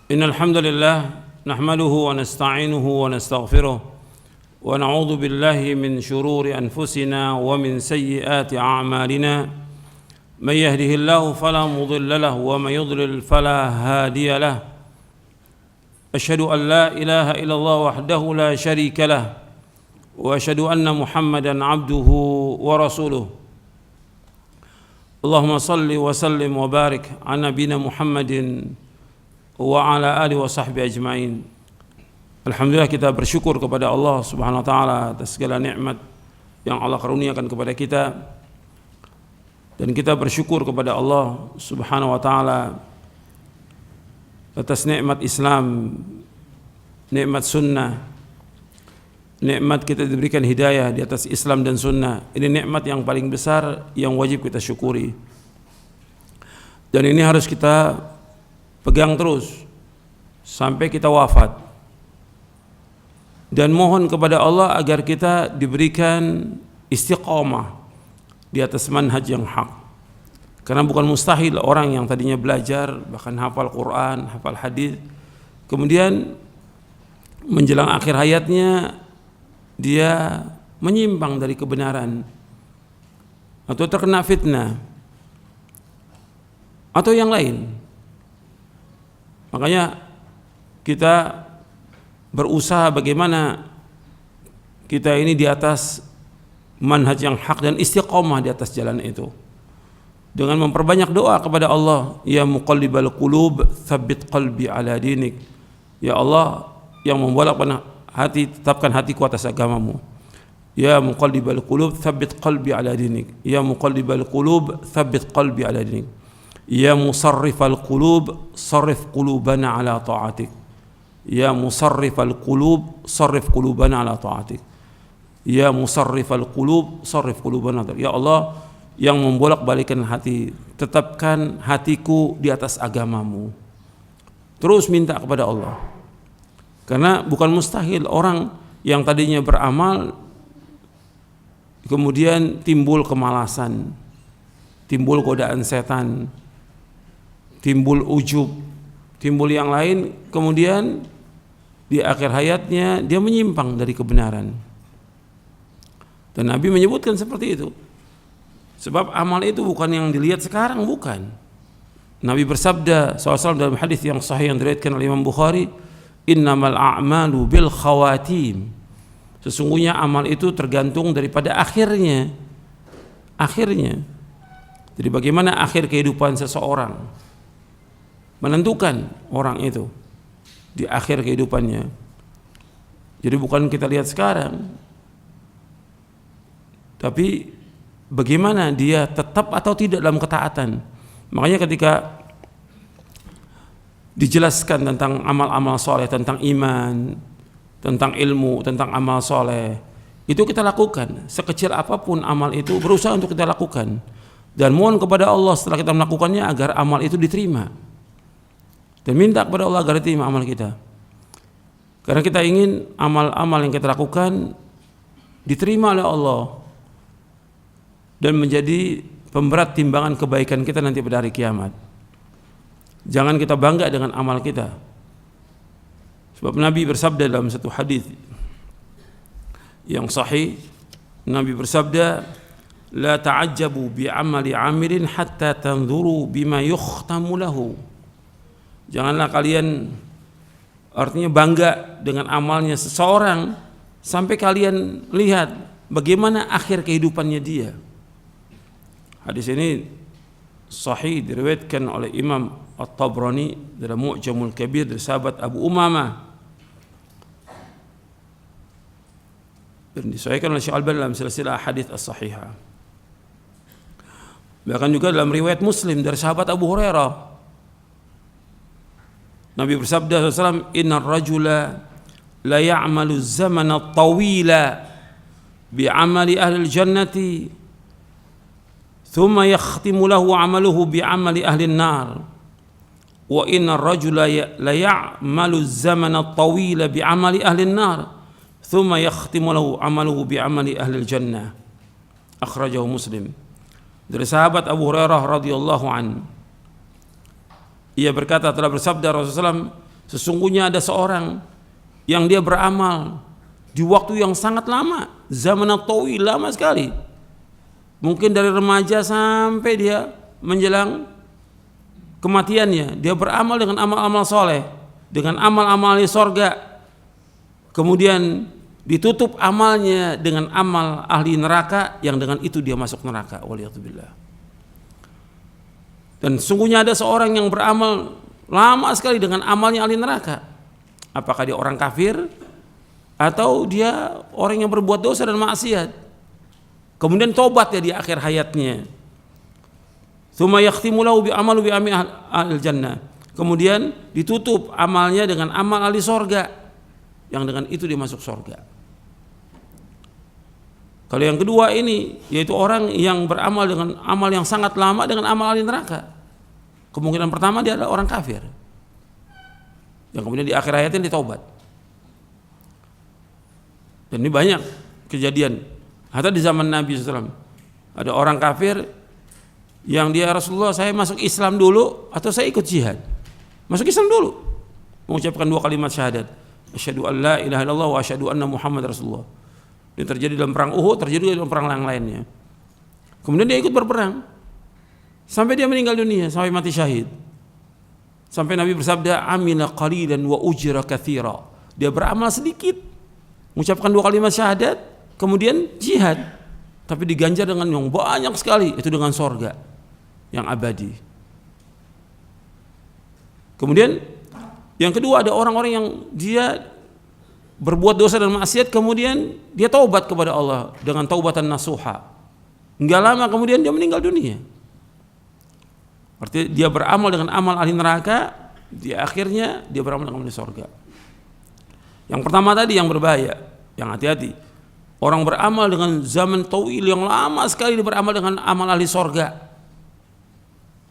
إن الحمد لله نحمده ونستعينه ونستغفره ونعوذ بالله من شرور أنفسنا ومن سيئات أعمالنا من يهده الله فلا مضل له ومن يضلل فلا هادي له أشهد أن لا إله إلا الله وحده لا شريك له وأشهد أن محمدا عبده ورسوله اللهم صل وسلم وبارك على نبينا محمد wa ala alihi wa sahbihi ajma'in. Alhamdulillah, kita bersyukur kepada Allah Subhanahu wa taala atas segala nikmat yang Allah karuniakan kepada kita, dan kita bersyukur kepada Allah Subhanahu wa taala atas nikmat Islam, nikmat sunnah, nikmat kita diberikan hidayah di atas Islam dan sunnah. Ini nikmat yang paling besar yang wajib kita syukuri, dan ini harus kita pegang terus sampai kita wafat, dan mohon kepada Allah agar kita diberikan istiqamah di atas manhaj yang hak. Karena bukan mustahil orang yang tadinya belajar, bahkan hafal Quran, hafal hadis, kemudian menjelang akhir hayatnya dia menyimpang dari kebenaran atau terkena fitnah atau yang lain. Makanya kita berusaha bagaimana kita ini di atas manhaj yang hak dan istiqomah di atas jalan itu, dengan memperbanyak doa kepada Allah. Ya muqallibal qulub tsabbit qalbi ala dinik. Ya Allah yang membolak-balik hati, tetapkan hatiku atas agamamu. Ya muqallibal qulub tsabbit qalbi ala dinik. Ya muqallibal qulub tsabbit qalbi ala dinik. Ya musarrifal qulub sarrif qulubana ala ta'atik. Ya musarrifal qulub sarrif qulubana ala ta'atik. Ya musarrifal qulub sarrif qulubana. Ya Allah yang membolak-balikkan hati, tetapkan hatiku di atas agamamu. Terus minta kepada Allah, karena bukan mustahil orang yang tadinya beramal kemudian timbul kemalasan, timbul godaan setan, timbul ujub, timbul yang lain, kemudian di akhir hayatnya dia menyimpang dari kebenaran. Dan Nabi menyebutkan seperti itu. Sebab amal itu bukan yang dilihat sekarang, bukan. Nabi bersabda SAW dalam hadis yang sahih yang diriwayatkan oleh Imam Bukhari, innamal a'malu bil khawatim. Sesungguhnya amal itu tergantung daripada akhirnya. Jadi bagaimana akhir kehidupan seseorang menentukan orang itu di akhir kehidupannya. Jadi bukan kita lihat sekarang, tapi bagaimana dia tetap atau tidak dalam ketaatan. Makanya ketika dijelaskan tentang amal-amal soleh, tentang iman, tentang ilmu, tentang amal soleh, itu kita lakukan. Sekecil apapun amal itu berusaha untuk kita lakukan, dan mohon kepada Allah setelah kita melakukannya agar amal itu diterima, dan minta kepada Allah agar diterima amal kita. Karena kita ingin amal-amal yang kita lakukan diterima oleh Allah dan menjadi pemberat timbangan kebaikan kita nanti pada hari kiamat. Jangan kita bangga dengan amal kita. Sebab Nabi bersabda dalam satu hadis yang sahih, Nabi bersabda, la ta'ajjabu bi amali 'amilin hatta tanzuru bima yukhtamu lahu. Janganlah kalian artinya bangga dengan amalnya seseorang sampai kalian lihat bagaimana akhir kehidupannya dia. Hadis ini sahih diriwayatkan oleh Imam At-Tabrani dalam Mu'jamul Kabir dari sahabat Abu Umamah, dan disahihkan oleh Syekh Al-Albani dalam silsilah hadits as-sahihah. Bahkan juga dalam riwayat Muslim dari sahabat Abu Hurairah, Nabi bersabda SAW, innar rajula la ya'malu zamana tawila bi'amali ahli jannati thumma yakhtimu lahu amaluhu bi'amali ahli nar wa innar rajula la ya'malu zamana tawila bi'amali ahli nar thumma yakhtimu lahu amaluhu bi'amali ahli jannah. Akhrajahu Muslim. Dari sahabat Abu Hurairah radhiyallahu anhu, ia berkata, telah bersabda Rasulullah SAW, Sesungguhnya ada seorang yang dia beramal di waktu yang sangat lama, zaman tawi, lama sekali. Mungkin dari remaja sampai dia menjelang kematiannya, dia beramal dengan amal-amal soleh, dengan amal-amal di sorga. Kemudian ditutup amalnya dengan amal ahli neraka, yang dengan itu dia masuk neraka. Waliyatubillah. Dan sungguhnya ada seorang yang beramal lama sekali dengan amalnya ahli neraka. Apakah dia orang kafir atau dia orang yang berbuat dosa dan maksiat, kemudian tobat ya di akhir hayatnya. Tsumma yakhtimu lahu bi amalu bi ahli jannah. Kemudian ditutup amalnya dengan amal ahli sorga, yang dengan itu dia masuk sorga. Kalau yang kedua ini, yaitu orang yang beramal dengan amal yang sangat lama dengan amal ahli neraka. Kemungkinan pertama dia adalah orang kafir, yang kemudian di akhir hayatnya ditaubat. Dan ini banyak kejadian. Hatta di zaman Nabi SAW ada orang kafir yang dia, Rasulullah, saya masuk Islam dulu atau saya ikut jihad? Masuk Islam dulu, mengucapkan 2 kalimat syahadat, asyhadu an la ilaha illallah wa asyhadu anna Muhammad Rasulullah. Ini terjadi dalam perang Uhud, terjadi dalam perang yang lainnya. Kemudian dia ikut berperang sampai dia meninggal dunia, sampai mati syahid. Sampai Nabi bersabda, amila qalilan wa ujra katsira. Dia beramal sedikit, mengucapkan 2 kalimat syahadat, kemudian jihad, tapi diganjar dengan yang banyak sekali, itu dengan sorga yang abadi. Kemudian yang kedua, ada orang-orang yang dia berbuat dosa dan maksiat, kemudian dia taubat kepada Allah dengan taubatan nasuha. Enggak lama kemudian dia meninggal dunia. Artinya dia beramal dengan amal ahli neraka, di akhirnya dia beramal dengan ahli surga. Yang pertama tadi yang berbahaya, yang hati-hati. Orang beramal dengan zaman tawil yang lama sekali, dia beramal dengan amal ahli surga,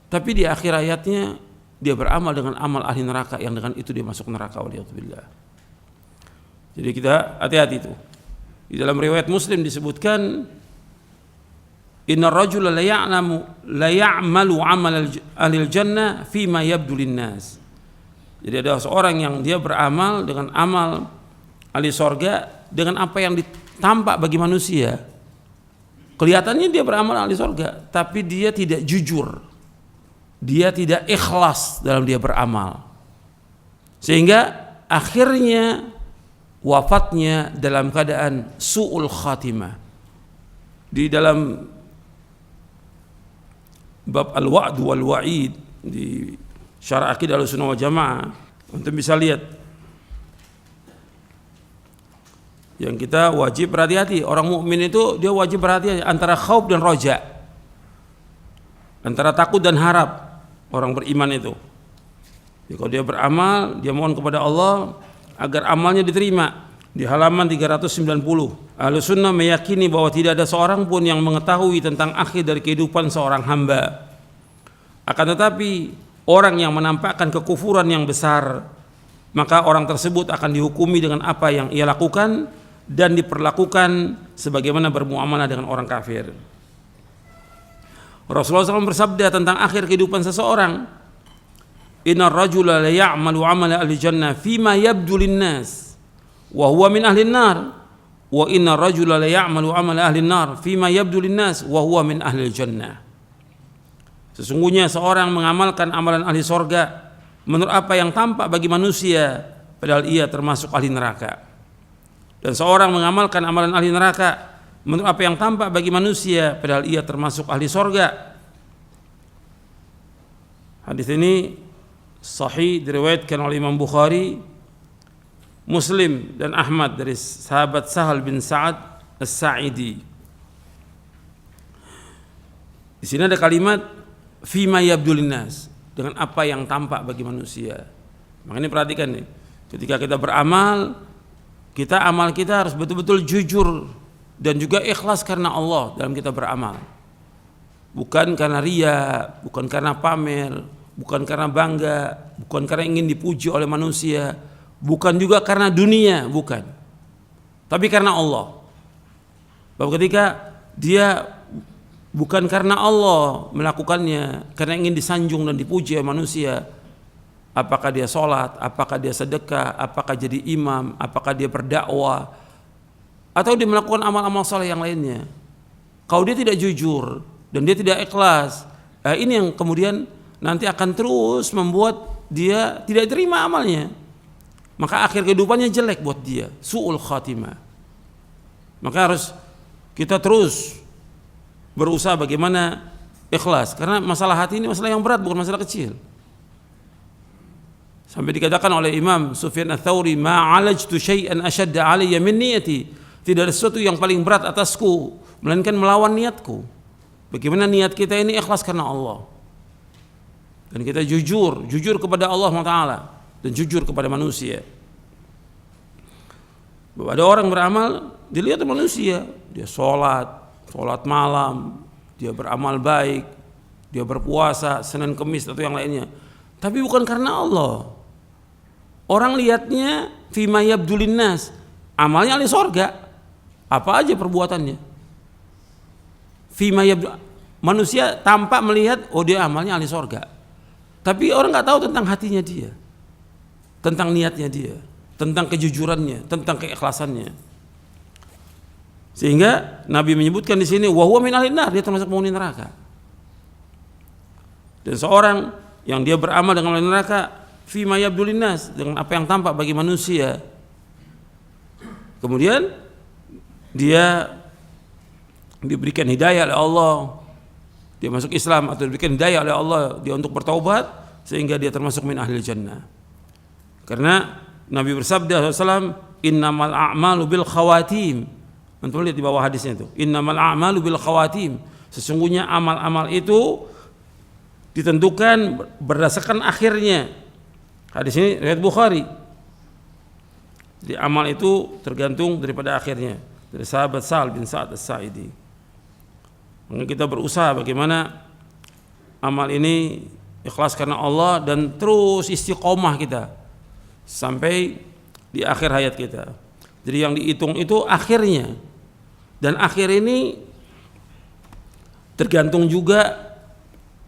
tapi di akhir hayatnya dia beramal dengan amal ahli neraka, yang dengan itu dia masuk neraka. Waliyatubillah. Jadi kita hati-hati itu. Di dalam riwayat Muslim disebutkan, inna rajula la ya'malu amal ahli jannah fima yabdu linnas. Jadi ada seorang yang dia beramal dengan amal ahli sorga dengan apa yang ditampak bagi manusia. Kelihatannya dia beramal ahli sorga, tapi dia tidak jujur, dia tidak ikhlas dalam dia beramal, sehingga akhirnya wafatnya dalam keadaan su'ul khatimah. Di dalam bab al-wa'd wal wa'id di syarah Aqidah Ahlussunnah wal Jamaah, untuk bisa lihat yang kita wajib berhati-hati. Orang mukmin itu dia wajib berhati-hati antara khauf dan roja, antara takut dan harap. Orang beriman itu, jadi kalau dia beramal, dia mohon kepada Allah agar amalnya diterima. Di halaman 390, Ahlussunnah meyakini bahwa tidak ada seorang pun yang mengetahui tentang akhir dari kehidupan seorang hamba. Akan tetapi orang yang menampakkan kekufuran yang besar, maka orang tersebut akan dihukumi dengan apa yang ia lakukan dan diperlakukan sebagaimana bermuamalah dengan orang kafir. Rasulullah SAW bersabda tentang akhir kehidupan seseorang, inna rajula la ya'malu amala ahli jannah fima yabdu linnas wa huwa min ahli nar, wa inna rajula la ya'malu amala ahli nar fima yabdu linnas wa huwa min ahli jannah. Sesungguhnya seorang mengamalkan amalan ahli sorga menurut apa yang tampak bagi manusia, padahal ia termasuk ahli neraka. Dan seorang mengamalkan amalan ahli neraka menurut apa yang tampak bagi manusia, padahal ia termasuk ahli sorga. Hadis ini sahih, diriwayatkan oleh Imam Bukhari, Muslim dan Ahmad dari sahabat Sahal bin Sa'ad As-Sa'idi. Di sini ada kalimat fima yabdul linnas, dengan apa yang tampak bagi manusia. Makanya perhatikan nih, ketika kita beramal, amal kita harus betul-betul jujur dan juga ikhlas karena Allah dalam kita beramal. Bukan karena riya, bukan karena pamer, bukan karena bangga, bukan karena ingin dipuji oleh manusia, bukan juga karena dunia, bukan. Tapi karena Allah. Bahwa ketika dia bukan karena Allah melakukannya, karena ingin disanjung dan dipuji oleh manusia, apakah dia sholat, apakah dia sedekah, apakah jadi imam, apakah dia berdakwah, atau dia melakukan amal-amal soleh yang lainnya. Kalau dia tidak jujur dan dia tidak ikhlas, ini yang kemudian nanti akan terus membuat dia tidak terima amalnya. Maka akhir kehidupannya jelek buat dia, su'ul khatimah. Maka harus kita terus berusaha bagaimana ikhlas, karena masalah hati ini masalah yang berat, bukan masalah kecil. Sampai dikatakan oleh Imam Sufyan Ats-Tsauri, "Ma'alajtu syai'an ashadda 'alayya min niyati." Tidak ada sesuatu yang paling berat atasku melainkan melawan niatku. Bagaimana niat kita ini ikhlas karena Allah. Dan kita jujur kepada Allah Taala dan jujur kepada manusia. Bahwa ada orang beramal, dilihat manusia, dia sholat malam, dia beramal baik, dia berpuasa Senin Kemis atau yang lainnya, tapi bukan karena Allah. Orang lihatnya fima yabdulin nas, amalnya ahli sorga, apa aja perbuatannya. Fima yabdul, manusia tampak melihat, oh dia amalnya ahli sorga, tapi orang nggak tahu tentang hatinya dia, tentang niatnya dia, tentang kejujurannya, tentang keikhlasannya. Sehingga Nabi menyebutkan di sini, wa huwa min ahlin nar, dia termasuk penghuni neraka. Dan seorang yang dia beramal dengan ahli neraka, fima yabdulin nas, dengan apa yang tampak bagi manusia, kemudian dia diberikan hidayah oleh Allah, dia masuk Islam atau diberikan hidayah oleh Allah dia untuk bertaubat, sehingga dia termasuk min ahli jannah. Karena Nabi bersabda SAW, innamal a'malu bil khawatim. Antum lihat di bawah hadisnya itu, innamal a'malu bil khawatim, sesungguhnya amal-amal itu ditentukan berdasarkan akhirnya. Hadis ini riwayat Bukhari. Di amal itu tergantung daripada akhirnya. Dari sahabat Sa'al bin Sa'ad As-Sa'idi. Maka kita berusaha bagaimana amal ini ikhlas karena Allah dan terus istiqomah kita sampai di akhir hayat kita. Jadi yang dihitung itu akhirnya, dan akhir ini tergantung juga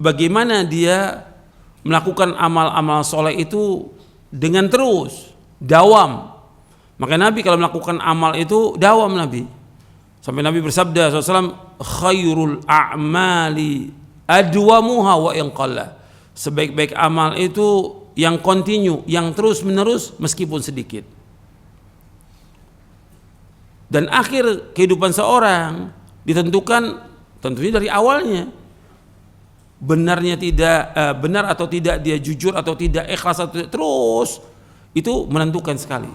bagaimana dia melakukan amal-amal soleh itu dengan terus dawam. Maka Nabi kalau melakukan amal itu dawam Nabi. Sampai Nabi bersabda SAW, khairul a'mali adwamuha wa in qalla. Sebaik-baik amal itu yang kontinu, yang terus menerus meskipun sedikit. Dan akhir kehidupan seorang ditentukan tentunya dari awalnya. Benarnya tidak benar atau tidak, dia jujur atau tidak, ikhlas atau tidak, terus itu menentukan sekali.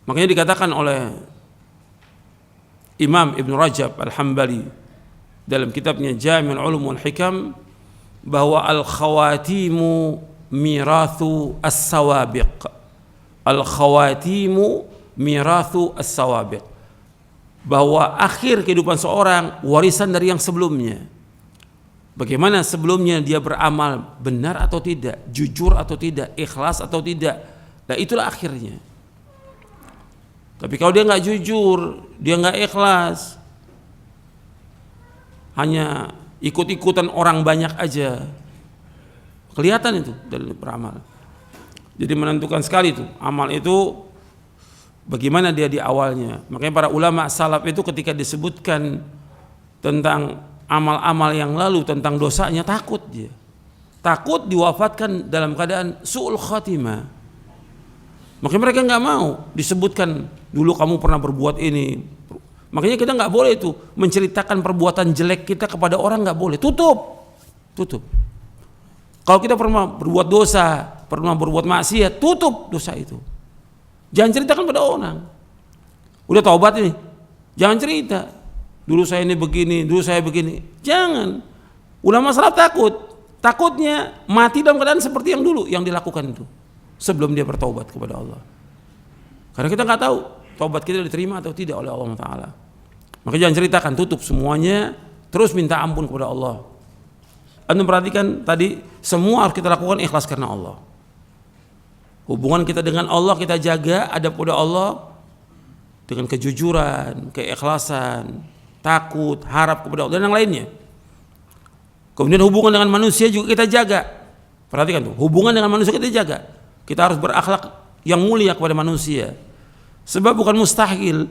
Makanya dikatakan oleh Imam Ibn Rajab Al-Hambali dalam kitabnya Jami'ul Ulum wal Hikam, bahwa al-khawatimu mirathu as-sawabiq. Al-khawatimu mirathu as-sawabiq, bahwa akhir kehidupan seorang warisan dari yang sebelumnya. Bagaimana sebelumnya dia beramal benar atau tidak, jujur atau tidak, ikhlas atau tidak, nah itulah akhirnya. Tapi kalau dia nggak jujur, dia nggak ikhlas, hanya ikut-ikutan orang banyak aja, kelihatan itu dari beramal. Jadi menentukan sekali itu amal itu bagaimana dia di awalnya. Makanya para ulama salaf itu ketika disebutkan tentang amal-amal yang lalu, tentang dosanya, takut dia. Takut diwafatkan dalam keadaan su'ul khatimah. Makanya mereka nggak mau disebutkan dulu kamu pernah berbuat ini. Makanya kita nggak boleh itu menceritakan perbuatan jelek kita kepada orang, nggak boleh. Tutup. Kalau kita pernah berbuat dosa, pernah berbuat maksiat, tutup dosa itu. Jangan ceritakan pada orang. Udah taubat ini, jangan cerita. Dulu saya ini begini, dulu saya begini. Jangan. Ulama salaf takutnya mati dalam keadaan seperti yang dulu yang dilakukan itu, sebelum dia bertaubat kepada Allah. Karena kita nggak tahu taubat kita diterima atau tidak oleh Allah Taala. Maka jangan ceritakan, tutup semuanya, terus minta ampun kepada Allah. Anda perhatikan tadi, semua harus kita lakukan ikhlas karena Allah. Hubungan kita dengan Allah kita jaga, adab kepada Allah dengan kejujuran, keikhlasan, takut, harap kepada Allah dan yang lainnya. Kemudian hubungan dengan manusia juga kita jaga. Perhatikan tuh, hubungan dengan manusia kita jaga. Kita harus berakhlak yang mulia kepada manusia. Sebab bukan mustahil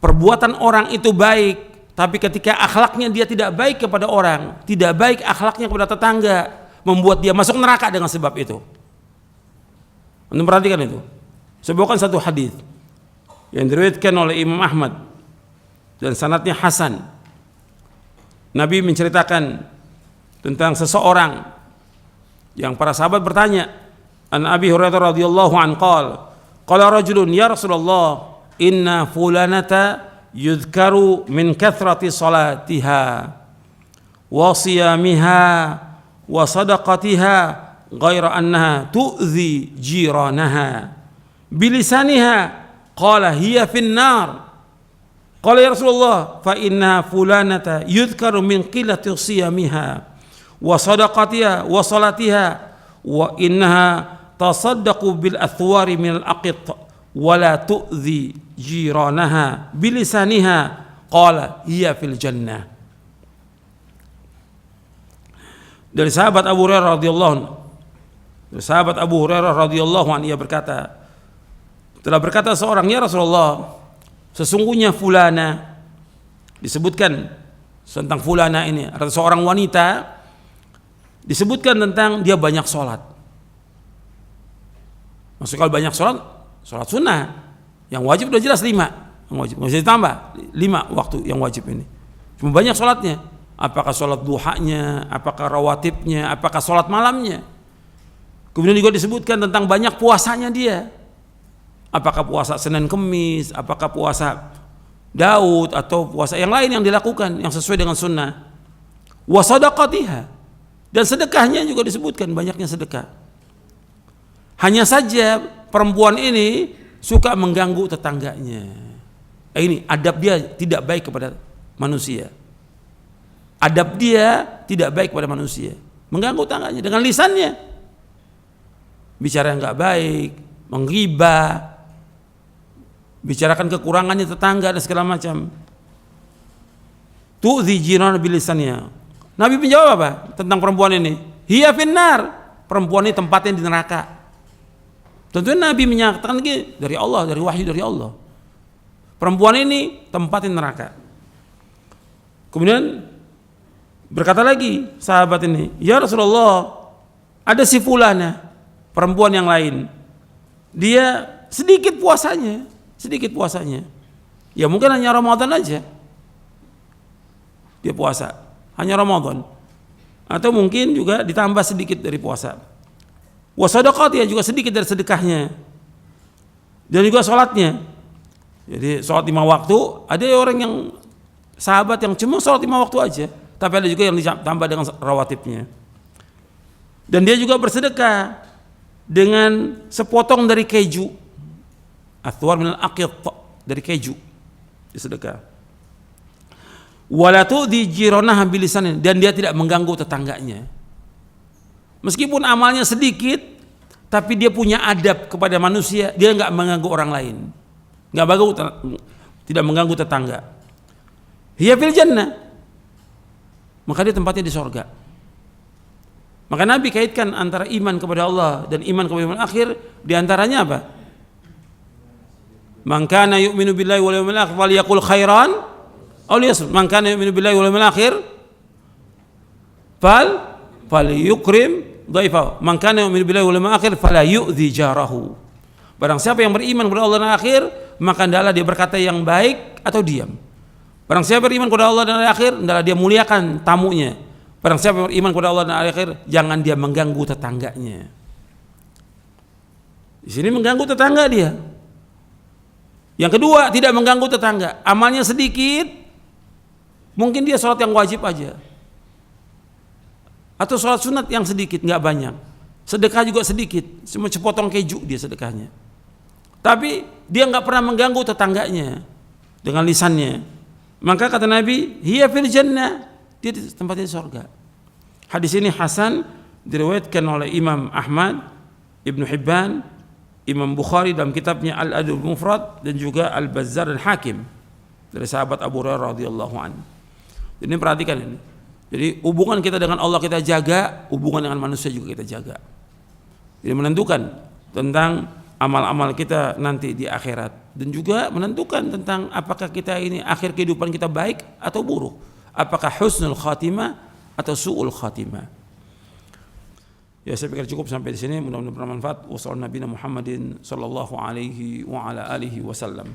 perbuatan orang itu baik, tapi ketika akhlaknya dia tidak baik kepada orang, tidak baik akhlaknya kepada tetangga, membuat dia masuk neraka dengan sebab itu. Anda perhatikan itu. Sebutkan satu hadis yang diriwayatkan oleh Imam Ahmad dan sanadnya hasan. Nabi menceritakan tentang seseorang yang para sahabat bertanya, an Abi Hurairah radhiyallahu anhu qala rajulun ya Rasulullah inna fulanata yudhkaru min kathrati salatiha wa siyamiha wa sadaqatiha ghaira annaha tu'zi jiranaha bilisaniha qala hiya fin nar. Qala ya Rasulullah fa inna fulanata yudhkaru min qillati siyamiha wa sadaqatiha wa salatiha wa innaha tasaddaqu bil athwari min al aqit wa la tu'zi jiranaha bilisaniha qala hiya fil jannah. Dari sahabat Abu Hurairah radhiyallahu anhu ia berkata, telah berkata seorang, ya Rasulullah, sesungguhnya fulana, disebutkan tentang fulana ini, ada seorang wanita, disebutkan tentang dia banyak sholat. Maksudnya kalau banyak sholat, sholat sunnah, yang wajib udah jelas 5, yang wajib nggak bisa ditambah 5 waktu yang wajib ini. Cuma banyak sholatnya, apakah sholat duhanya, apakah rawatibnya, apakah sholat malamnya. Kemudian juga disebutkan tentang banyak puasanya dia. Apakah puasa Senin Kemis, apakah puasa Daud atau puasa yang lain yang dilakukan yang sesuai dengan sunnah. Wa sadaqatiha, dan sedekahnya juga disebutkan banyaknya sedekah. Hanya saja perempuan ini suka mengganggu tetangganya. Ini adab dia tidak baik kepada manusia. Adab dia tidak baik kepada manusia. Mengganggu tetangganya dengan lisannya. Bicara yang enggak baik, menggibah, bicarakan kekurangannya tetangga dan segala macam. Tu'zi jiran bilisannya. Nabi menjawab apa tentang perempuan ini? Hiya finnar. Perempuan ini tempatnya di neraka. Tentunya Nabi menyatakan lagi dari Allah, dari wahyu dari Allah. Perempuan ini tempatnya neraka. Kemudian berkata lagi sahabat ini, ya Rasulullah, ada si fulana, perempuan yang lain. Dia sedikit puasanya. Ya mungkin hanya Ramadan aja dia puasa, hanya Ramadan, atau mungkin juga ditambah sedikit dari puasa. Wa sadaqat, ya juga sedikit dari sedekahnya, dan juga sholatnya. Jadi sholat 5 waktu. Ada orang yang sahabat yang cuma sholat 5 waktu aja, tapi ada juga yang ditambah dengan rawatibnya. Dan dia juga bersedekah dengan sepotong dari keju. Athwar minal aqit, dari keju disedekah. Wala tu'dhi jiranah bilisanin, dan dia tidak mengganggu tetangganya. Meskipun amalnya sedikit, tapi dia punya adab kepada manusia, dia enggak mengganggu orang lain. Tidak mengganggu tetangga. Hiya fil jannah, maka dia tempatnya di surga. Maka Nabi kaitkan antara iman kepada Allah dan iman kepada yaumil akhir, di antaranya apa? Man kana yu'minu billahi wal yawmil akhir falyaqul khairan aw liyasmut. Man kana yu'minu billahi wal yawmil akhir falyukrim dhaifahu. Man kana yu'minu billahi wal yawmil akhir fala yu'dhi jarahu. Barang siapa yang beriman kepada Allah dan akhir, maka hendaklah dia berkata yang baik atau diam. Barang siapa beriman kepada Allah dan akhir, hendaklah dia muliakan tamunya. Barang siapa beriman kepada Allah dan akhir, jangan dia mengganggu tetangganya. Di sini mengganggu tetangga dia. Yang kedua, tidak mengganggu tetangga. Amalnya sedikit, mungkin dia sholat yang wajib aja, atau sholat sunat yang sedikit, nggak banyak. Sedekah juga sedikit, cuma sepotong keju dia sedekahnya. Tapi dia nggak pernah mengganggu tetangganya dengan lisannya. Maka kata Nabi, hiya fil jannah, dia di tempatnya di surga. Hadis ini hasan, diriwayatkan oleh Imam Ahmad, Ibnu Hibban, Imam Bukhari dalam kitabnya Al-Adab Mufrad, dan juga Al-Bazzar dan Hakim dari sahabat Abu Hurairah radhiyallahu anhu. Ini perhatikan ini. Jadi hubungan kita dengan Allah kita jaga, hubungan dengan manusia juga kita jaga. Jadi menentukan tentang amal-amal kita nanti di akhirat, dan juga menentukan tentang apakah kita ini akhir kehidupan kita baik atau buruk, apakah husnul khatimah atau su'ul khatimah. Ya, saya pikir cukup sampai di sini, mudah-mudahan bermanfaat. Wassallallahu nabiyana Muhammadin sallallahu alaihi wa ala alihi wasallam.